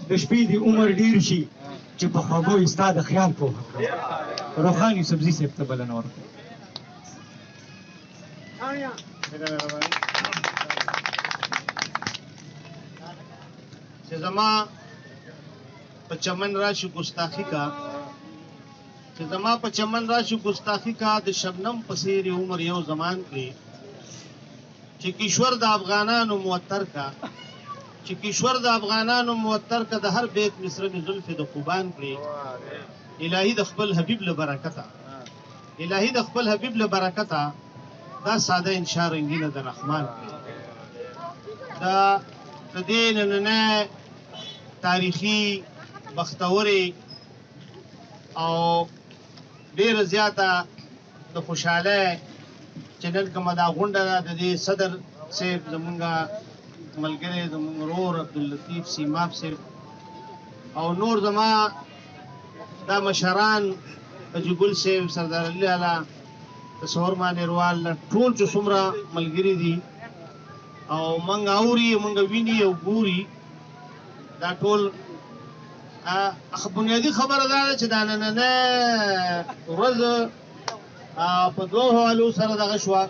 د شپې د عمر ډیر شي چې په خوږو یې ستا د خیال پوهه کړم. روښان یوسفزي صاحب ته بلنه ورکړم. چې زما په چمن راشي ګستاخي کا، چې زما په چمن راشي ګستاخي کا، د شبنم په څېر عمر یو زمان کړي، چې کشور د افغانانو معطر کا، چې کشور د افغانانو معطر کا، د هر بیت مصر مې زلفې د خوبان کړي. الهي د خپل حبیب له برکته، الهي د خپل حبیب له برکته دا ساده انشاء رنګینه د رحمان کړي. دا د دې نننۍ تاریخي بختورې او ډېره زیاته د خوشحالۍ چې نن کومه دا غونډه ده، د دې صدر صاحب زمونږ ملګری زمونږ ورور عبداللطیف سیماب صاحب او نور زما دا مشران حاجي ګل صاحب، سردار علي اعلی، تصور مانیروال، ټول چې څومره ملګري دي او موږ اوري، موږ ویني او ګوري، دا ټول بنیادي خبره دا ده چې دا نننۍ ورځ په دوه حوالو سره دغه شوه.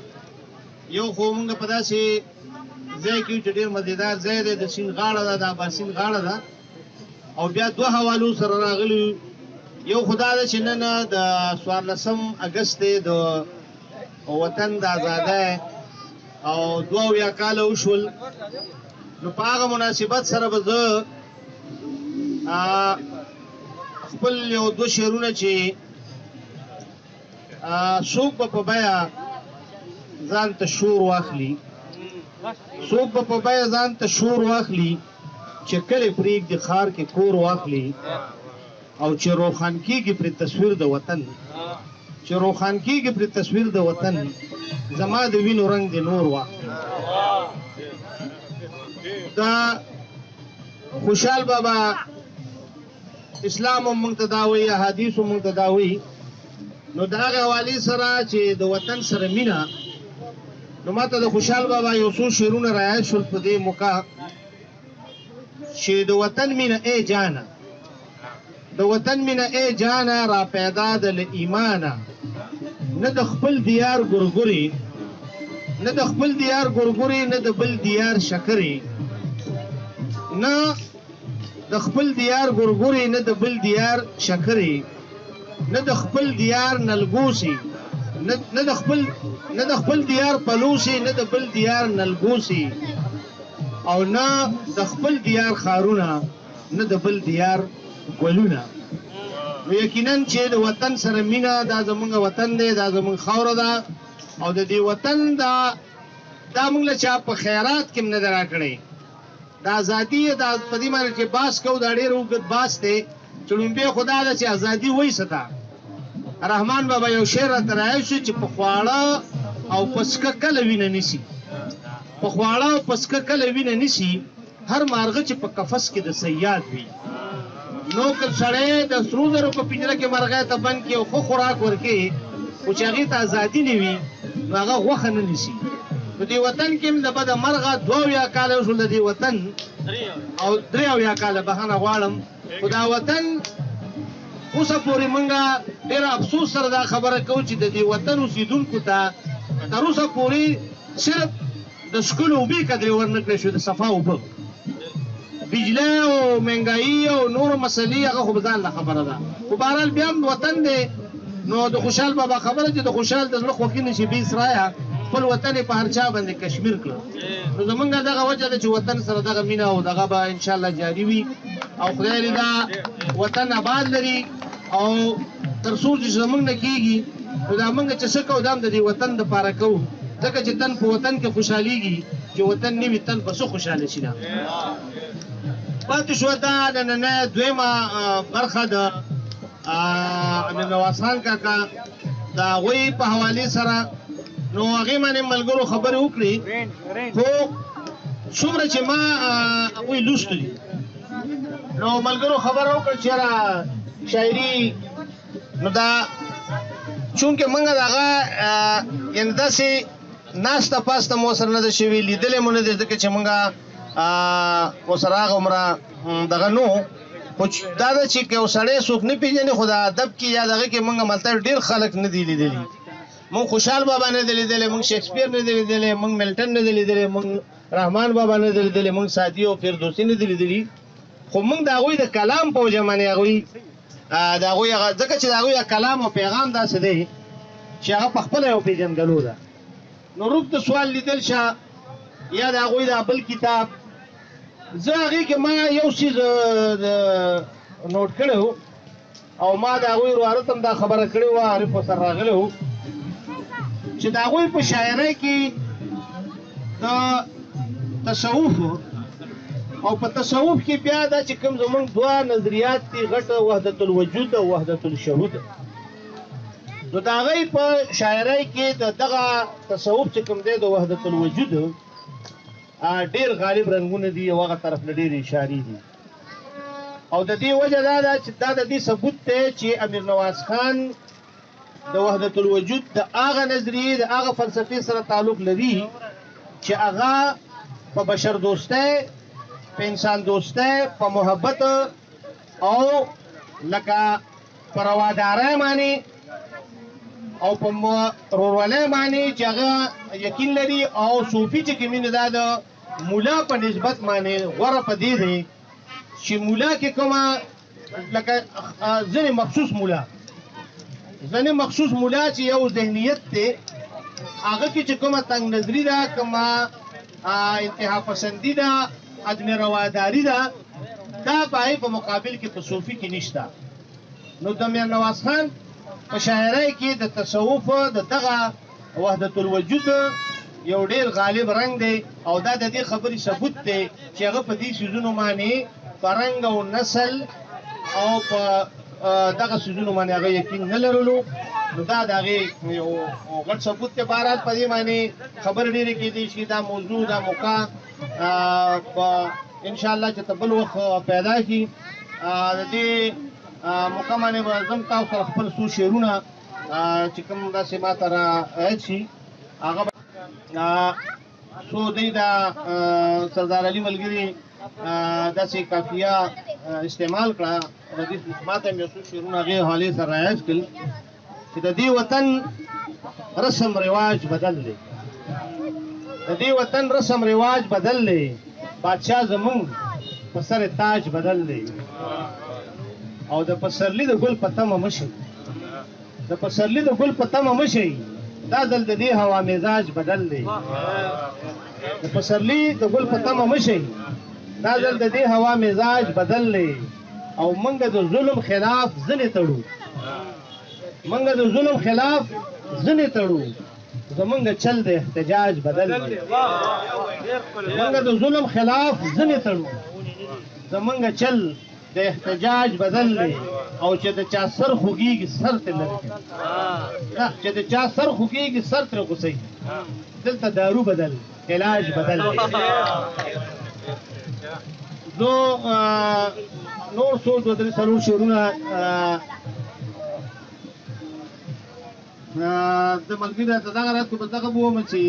یو خو موږ په داسې ځای کې چې ډېر مزېدار ځای دی، د سیند غاړه ده، د اباسین غاړه ده، او بیا دوه حوالو سره راغلي. یو خو دا ده چې نن د 14 اګست دی، د وطن د ازادۍ او 72 کاله وشول. نو په هغه مناسبت سره به زه خپل یو دوه شعرونه چې څوک به په بیه ځان ته شور واخلي، څوک به په بیه ځان ته شور واخلي، چې کلي پرېږدي ښار کې کور واخلي، او چې روښان کېږي پرې تصویر د وطن، چې روښان کېږي پرې تصویر د وطن، زما د وینو رنګ د نور واخلي. دا خوشحال بابا اسلام هم موږ ته دا وایي، احادیث هم موږ ته دا وایي. نو د هغې حوالې سره چې د وطن سره مینه، نو ما ته د خوشحال بابا یو څو شعرونه رایاد شول په دې موقع چې د وطن مینه ای جانه، د وطن مینه ای جانه را پیدا ده له ایمانه، نه د خپل دیار ګورګوري، نه د خپل دیار ګورګوري، نه د بل دیار شکرې، نه د خپل دیار ګورګوري، نه د بل دیار شکرې، نه د خپل دیار نلګوسي، نه د خپل دیار پلوسي، نه د بل دیار نلګوسي، او نه د خپل دیار خارونه، نه د بل دیار ګلونه. نو یقینا چې د وطن سره مینه، دا زمونږ وطن دی، دا زمونږ خاوره ده، او د دې وطن دا موږ له چا په خیرات کې هم نه ده راکړی. دا ازادي دا په دې باندې چې باس کوو، دا ډېر اوږد باس دی، چې لومبۍ خو دا ده چې ازادي وایي څه ته. رحمان بابا یو شعر راته رایاد شو چې په خواړه او پسکه کله وینه نیسي، په خواړه او پسکه کله وینه نیسي، هر مارغه چې په قفس کې د صیاد وي. نو که سړی د سرو زرو په پنجره کې مرغۍ ته بند کړي او ښه خوراک ورکړي، خو چې هغې ته ازادي نه وي، نو هغه غوښه نه نیسي. نو دې وطن کې هم د بده مرغه 72 کاله وشول د دې وطن، او 73 کاله بخښنه غواړم، خو دا وطن اوسه پورې موږ ډېر افسوس سره دا خبره کوو چې د دې وطن اوسېدونکو ته تر اوسه پورې صرف د څښلو اوبې قدرې ورنه کړی شو، د صفا اوبه، بجلی او مهنګایي او نورو مسلې هغه خو به ځان له خبره ده. خو بهرحال بیا هم وطن دی. نو د خوشحال بابا خبره چې د خوشحال د زړه خوښي نه شي بې سرایه، خپل وطن یې په هر چا باندې کشمیر کړه. نو زمونږ دغه وجه ده چې وطن سره دغه مینه او دغه به انشاءالله جاري وي، او خدای دې دا وطن آباد لري، او تر څو چې زمونږ نه کېږي، نو دا موږ چې څه کوو دا هم د دې وطن دپاره کوو، ځکه چې تن په وطن کې خوشحالېږي، چې وطن نه وي تن به څه خوشحاله شي نه. پاتې شوه دا نننۍ دویمه برخه د امیر نواز خان کاکا د هغوی په حوالې سره. نو هغې باندې ملګرو خبرې وکړي، خو څومره چې ما هغوی لوستو دي، نو ملګرو خبره وکړه چې یاره شاعري، نو دا چونکې موږ د هغه یعنې داسې ناسته پاسته مو سره نه ده شوې، لیدلې مو نه دی، ځکه چې موږ اوس هغه عمره دغه نو خو دا ده چې که یو سړی څوک نه پېژني خو د ادب کې یا دغه کې موږ هملته ډېر خلک نه دي لیدلي موږ خوشحال بابا نه دی لیدلی موږ شیکسپیر نه دی لیدلی موږ ملټن نه دی لیدلی موږ رحمان بابا نه دی لیدلی موږ سعدي او فردوسي نه دی لیدلي خو موږ د هغوی د کلام په وجه باندې هغوی د هغوی هغه ځکه چې د هغوی کلام او پیغام داسې دی چې هغه په خپله یو پېژندګلو ده نو روږد سوال لیدل شه یا د هغوی د بل کتاب زه هغې کې ما یو څیز نوټ کړی و او ما د هغوی وراره ته هم دا خبره کړې وه عارف ورسره راغلی و چې د هغوی په شاعرۍ کې د تصوف او په تصوف کې بیا دا چې کوم زمونږ دوه نظریات دي غټه وحدت الوجود او وحدت الشهود نو د هغوی په شاعرۍ کې د دغه تصوف چې کوم دی د وحدت الوجود ډېر غالب رنګونه دي او هغه طرف نه ډېرې اشارې دي او د دې وجه دا ده چې دا د دې ثبوت دی چې امیر نواز خان د وحدت الوجود د هغه نظریې د هغه فلسفې سره تعلق لري چې هغه په بشر دوستۍ په انسان دوستۍ په محبت او لکه په روادارۍ باندې او په ورورولۍ باندې چې هغه یقین لري او صوفي چې کوم دا د مولا په نسبت باندې غوره په دې دی چې مولا کې کومه لکه ځینې مخصوص مولا چې یو ذهنیت دی هغه کې چې کومه تنګ نظري ده کومه انتها پسندي ده عدم رواداري ده دا پای په مقابل کې په صوفي کې نشته نو د امیر نواز خان په شاعرۍ کې د تصوف د دغه وحدت الوجود یو ډېر غالب رنګ دی او دا د دې خبرې ثبوت دی چې هغه په دې څیزونو باندې په رنګ او نسل او په دغه څیزونو باندې هغه یقین نه لرلو نو دا د هغې یو غټ ثبوت دی بهرحال په دې باندې خبرې ډېرې کېدی شي دا موضوع دا موقع انشاءالله چې ته بل وخت پیدا شي د دې موقع باندې به زه هم تاسو سره خپل څو شعرونه چې کوم داسې ما ته رایاد شي هغه څو دی دا سردار علي ملګري داسې قافیه استعمال کړه د دې ما ته هم یو څو شعرونه هغې حوالې سره رایاد کړل چې د دې وطن رسم رواج بدل دی د دې وطن رسم رواج بدل دی بادشاه زمونږ په سر تاج بدل دی او د پسرلی د ګل په تمه مشي د پسرلی د ګل په تمه مشي دا ځل د دې هوا مزاج بدل دی د پسرلی د ګل په تمه مشي دا ځل د دې هوا مزاج بدل دی او موږ د ظلم خلاف ځنې تړو زمونږ چل د احتجاج بدل دی موږ د ظلم خلاف ځنې تړو زمونږ چل د احتجاج بدل دی او چې د چا سر خوږیږي سر ترې لرې چې د چا سر خوږیږي سر ترې غوڅوي دلته دارو بدل علاج بدل دی زه نور څو دوه درې څلور شعرونه د ملګري د دغه راز په دغه ووم چې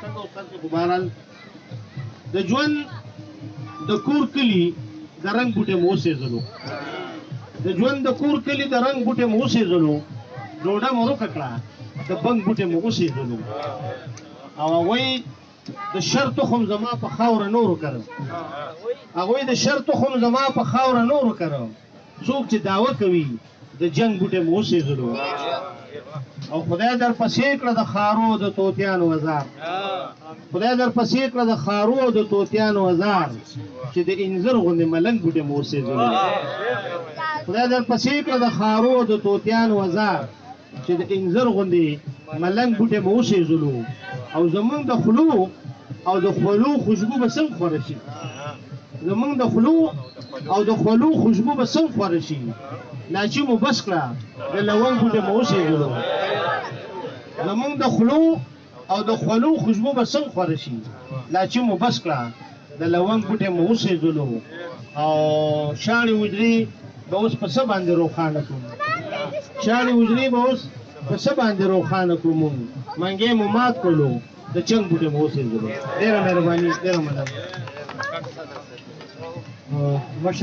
څنګه استاد خو بهرحال د ژوند د کور کلي د رنګ بوټې مو وسېځلو د ژوند د کور کلي د رنګ بوټې مو وسېځلو ډوډه مو ورکه کړه د بنګ بوټې مو وسېځلو او هغوی د شر تخم زما په خاوره نورو کرم هغوی د شر تخم زما په خاوره نورو کرم څوک چې دعوه کوي د جنگ بوټې مو وسېځلو او خدای در پسې کړه د خارو د توتیانو وزار خدای در پسې کړه د خارو د توتیانو وزار چې د انځر غوندې ملنګ بوټې مو وسېځلو خدای در پسې کړه د خارو د توتیانو وزار چې د انځر غوندې ملنګ بوټې مو وسېځلو او زمونږ د خلو او د خولو خوشبو به څنګه خوره شي زمونږ د خلو او د خولو خوشبو به څنګه خوره شي لاچي مو بس کړه د لونګ بوټې مو وسېځلو زمونږ د خلو او د خولو خوشبو به څنګه خوره شي لاچي مو بس کړه د لونګ بوټې مو وسېځلو او شاړې وجرې به اوس په څه باندې روښانه کړو شاړې وجرې به اوس په څه باندې روښانه کړو مونږ منګې مو مات کړلو د چنګ بوټې مو وسېځلو ډېره مهرباني ډېره مننه مشر